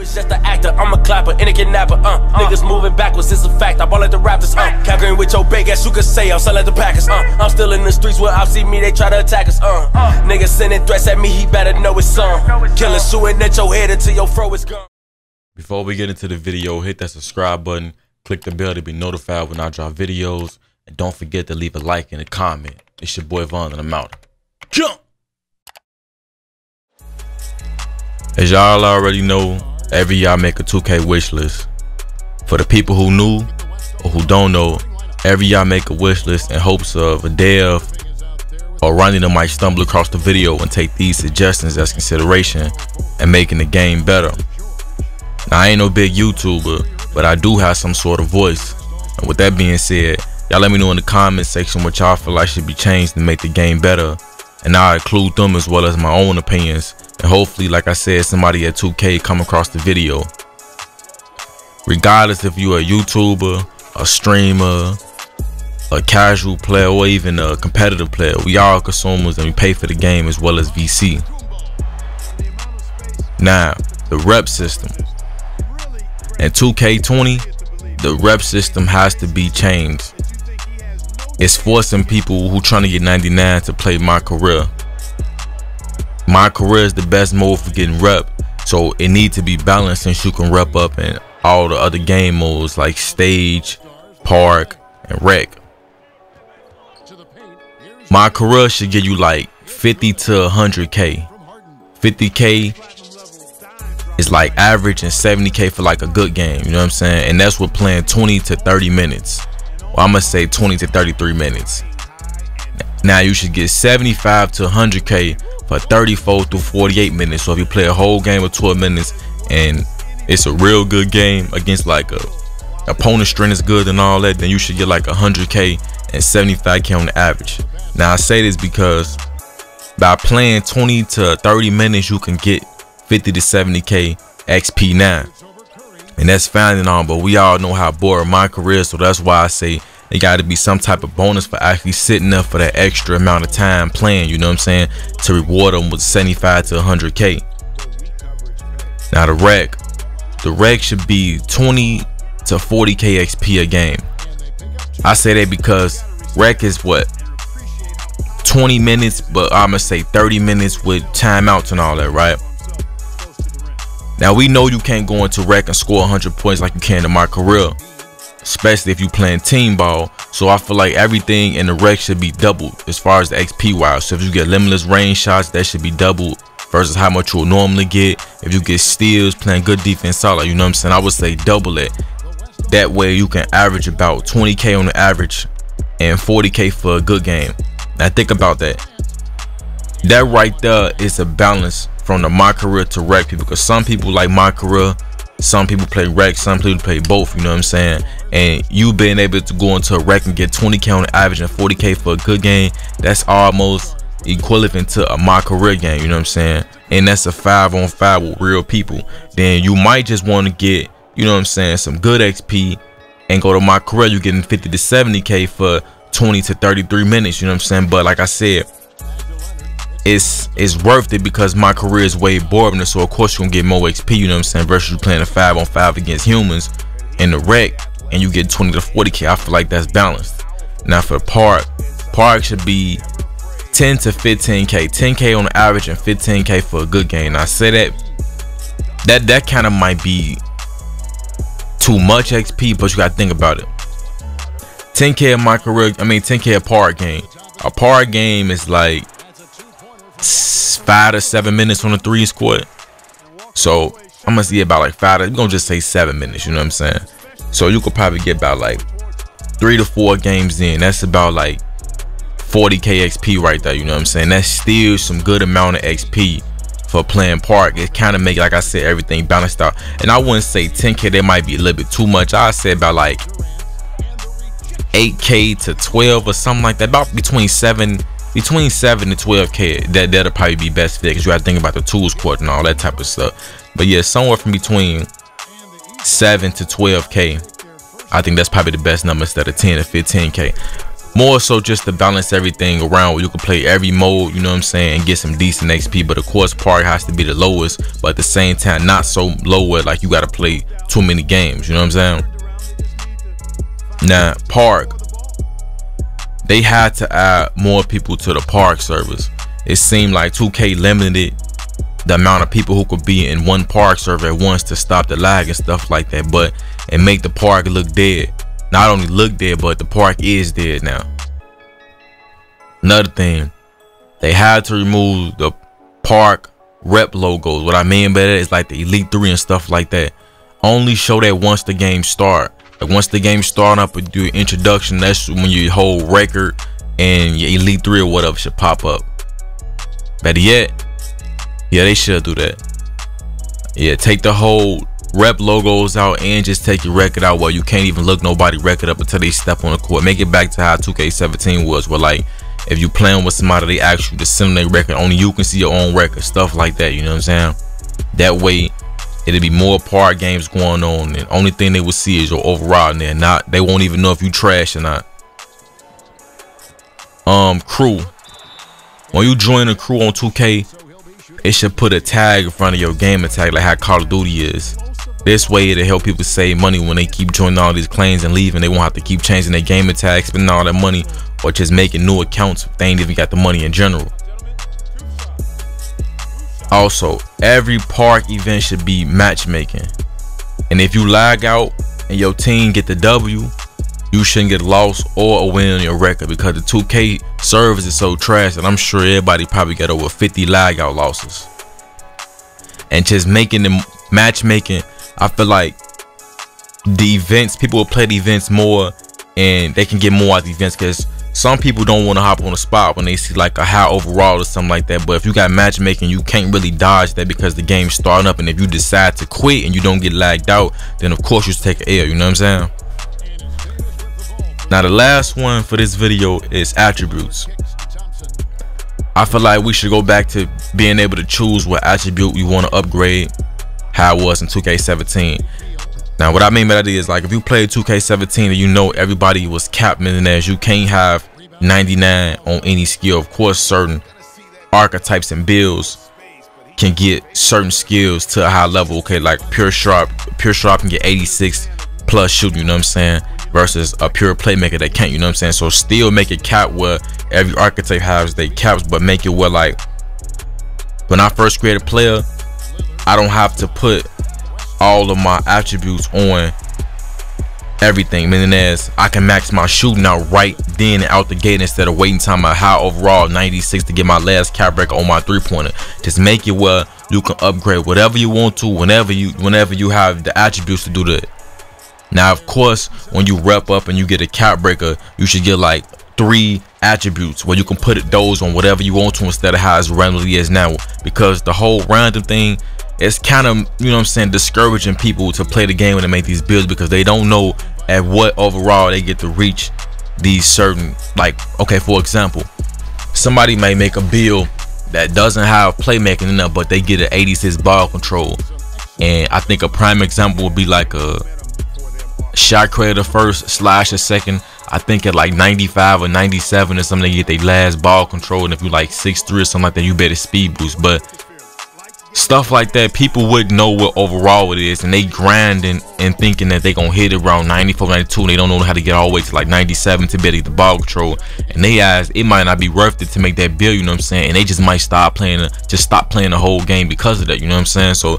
It's just an actor, I'm a clapper and a kidnapper, niggas moving backwards, it's a fact, I ball like the Raptors, calculating with your big ass, you could say I'm selling the Packers, I'm still in the streets where I see me, they try to attack us, niggas sending threats at me, he better know it's killer shooting at your head until your fro is gone. Before we get into the video, hit that subscribe button, click the bell to be notified when I drop videos, and don't forget to leave a like and a comment. It's your boy Von and I'm out. Jump! As y'all already know, every year I make a 2K wish list. For the people who knew or who don't know, every year I make a wish list in hopes of a dev or running might stumble across the video and take these suggestions as consideration and making the game better. Now I ain't no big YouTuber, but I do have some sort of voice. And with that being said, y'all let me know in the comment section what y'all feel like should be changed to make the game better. And I'll include them as well as my own opinions. And hopefully, like I said, somebody at 2K come across the video. Regardless if you're a YouTuber, a streamer, a casual player, or even a competitive player, we all consumers and we pay for the game as well as VC. Now, the rep system. In 2K20, the rep system has to be changed. It's forcing people who trying to get 99 to play My Career. My Career is the best mode for getting rep, so it needs to be balanced since you can rep up in all the other game modes like Stage, Park, and Rec. My Career should give you like 50 to 100k. 50k is like average and 70k for like a good game, you know what I'm saying? And that's with playing 20 to 30 minutes. Well, I'm gonna say 20 to 33 minutes. Now you should get 75 to 100k for 34 to 48 minutes. So if you play a whole game of 12 minutes and it's a real good game against like a opponent strength is good and all that, then you should get like 100k and 75k on the average. Now I say this because by playing 20 to 30 minutes you can get 50 to 70k XP now. And that's fine and all, but we all know how boring My Career is, so that's why I say it got to be some type of bonus for actually sitting there for that extra amount of time playing, you know what I'm saying, to reward them with 75 to 100k. Now the rec should be 20 to 40k XP a game. I say that because rec is what, 20 minutes, but I'm gonna say 30 minutes with timeouts and all that, right? Now we know you can't go into rec and score 100 points like you can in My Career, especially if you playing team ball. So I feel like everything in the rec should be doubled as far as the XP wise. So if you get limitless range shots, that should be doubled versus how much you'll normally get. If you get steals, playing good defense solid, you know what I'm saying, I would say double it. That way you can average about 20k on the average and 40k for a good game. Now think about that. That right there is a balance from the My Career to rec people, because some people like My Career, some people play rec, some people play both, you know what I'm saying? And you being able to go into a rec and get 20k on the average and 40k for a good game, that's almost equivalent to a My Career game, you know what I'm saying? And that's a 5-on-5 with real people. Then you might just want to get, you know what I'm saying, some good XP and go to My Career, you're getting 50 to 70k for 20 to 33 minutes, you know what I'm saying? But like I said, it's worth it because My Career is way boring, so of course you're gonna get more XP, you know what I'm saying, versus you playing a 5-on-5 against humans in the rec and you get 20 to 40k. I feel like that's balanced. Now for park should be 10 to 15k, 10k on the average and 15k for a good game. Now I say that kind of might be too much XP, but you gotta think about it. 10k of My Career, I mean 10k a park game. A park game is like 5 to 7 minutes on the 3 squad. So I'm gonna see about like 5 to, we're gonna just say 7 minutes, you know what I'm saying? So you could probably get about like 3 to 4 games in. That's about like 40k XP right there, you know what I'm saying? That's still some good amount of XP for playing park. It kind of make, like I said, everything balanced out. And I wouldn't say 10k, that might be a little bit too much. I'd say about like 8k to 12 or something like that, about between 7 to 12k. That'll probably be best fit, because you gotta think about the tools court and all that type of stuff. But yeah, somewhere from between 7 to 12k, I think that's probably the best number instead of 10 to 15k. More so just to balance everything around where you can play every mode, you know what I'm saying, and get some decent XP. But of course, Park has to be the lowest, but at the same time, not so low where like you got to play too many games, you know what I'm saying? Now, Park, they had to add more people to the Park servers. It seemed like 2K limited the amount of people who could be in one Park server at once to stop the lag and stuff like that, but it make the Park look dead. Not only look dead, but the Park is dead now. Another thing, they had to remove the Park rep logos. What I mean by that is like the Elite 3 and stuff like that. Only show that once the game start. Like once the game start up with your introduction, that's when your whole record and your Elite 3 or whatever should pop up. Better yet, yeah, they should do that. Yeah, take the whole rep logos out and just take your record out where you can't even look nobody record up until they step on the court. Make it back to how 2K17 was, where like if you playing with somebody, they ask you to send them their record, only you can see your own record, stuff like that, you know what I'm saying? That way it'll be more Park games going on, and only thing they will see is your overall, and they're not, they won't even know if you trash or not. Crew, when you join a crew on 2K, it should put a tag in front of your gamer tag like how Call of Duty is. This way it'll help people save money when they keep joining all these claims and leaving. They won't have to keep changing their gamer tag, spending all that money, or just making new accounts if they ain't even got the money in general. Also, every Park event should be matchmaking, and if you lag out and your team get the W, you shouldn't get a loss or a win on your record, because the 2K servers is so trash that I'm sure everybody probably got over 50 lag out losses. And just making them matchmaking, I feel like the events, people will play the events more and they can get more out of the events, because some people don't want to hop on the spot when they see like a high overall or something like that. But if you got matchmaking, you can't really dodge that because the game's starting up, and if you decide to quit and you don't get lagged out, then of course you take an L, you know what I'm saying? Now the last one for this video is attributes. I feel like we should go back to being able to choose what attribute we want to upgrade, how it was in 2K17. Now what I mean by that is, like, if you played 2K17 and you know everybody was capped millionaires, you can't have 99 on any skill. Of course, certain archetypes and builds can get certain skills to a high level. Okay, like pure sharp can get 86 plus shooting, you know what I'm saying, versus a pure playmaker that can't, you know what I'm saying? So still make it cap where every archetype has their caps, but make it where, like, when I first create a player, I don't have to put all of my attributes on everything, meaning as I can max my shooting out right then and out the gate instead of waiting time my high overall 96 to get my last cap breaker on my 3-pointer. Just make it where you can upgrade whatever you want to whenever you have the attributes to do that. Now of course, when you rep up and you get a cap breaker, you should get like 3 attributes where you can put those on whatever you want to instead of how it's randomly is now, because the whole random thing, it's kind of, you know what I'm saying, discouraging people to play the game when they make these builds, because they don't know at what overall they get to reach these certain, like, okay, for example, somebody may make a build that doesn't have playmaking in it, but they get an 86 ball control, and I think a prime example would be like a shot creator first slash a second, I think at like 95 or 97 or something, they get their last ball control, and if you like 6'3" or something like that, you better speed boost. But stuff like that, people wouldn't know what overall it is, and they grinding and thinking that they gonna hit it around 94, 92, and they don't know how to get all the way to like 97 to be able to get the ball control, and they eyes, it might not be worth it to make that build, you know what I'm saying, and they just might stop playing the whole game because of that, you know what I'm saying? So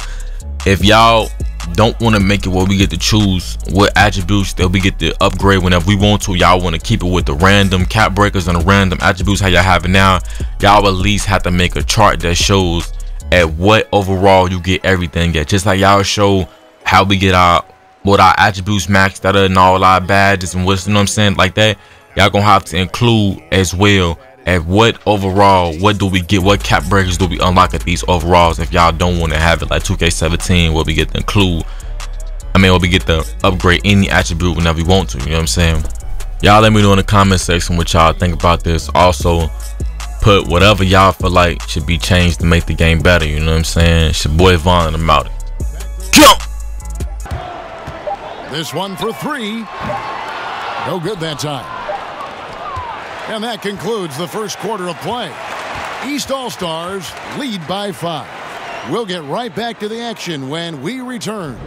if y'all don't want to make it where we get to choose what attributes that we get to upgrade whenever we want to, y'all want to keep it with the random cap breakers and the random attributes how y'all have it now, y'all at least have to make a chart that shows at what overall you get everything at, just like y'all show how we get our attributes maxed out and all our badges and what's, you know what I'm saying, like that. Y'all gonna have to include as well at what overall, what do we get, what cap breakers do we unlock at these overalls, if y'all don't want to have it like 2K17 where we get to include, where we get to upgrade any attribute whenever we want to, you know what I'm saying? Y'all let me know in the comment section what y'all think about this. Also put whatever y'all feel like should be changed to make the game better, you know what I'm saying? It's your boy Von, and I'm out. Jump! This one for 3. No good that time. And that concludes the first quarter of play. East All-Stars lead by 5. We'll get right back to the action when we return.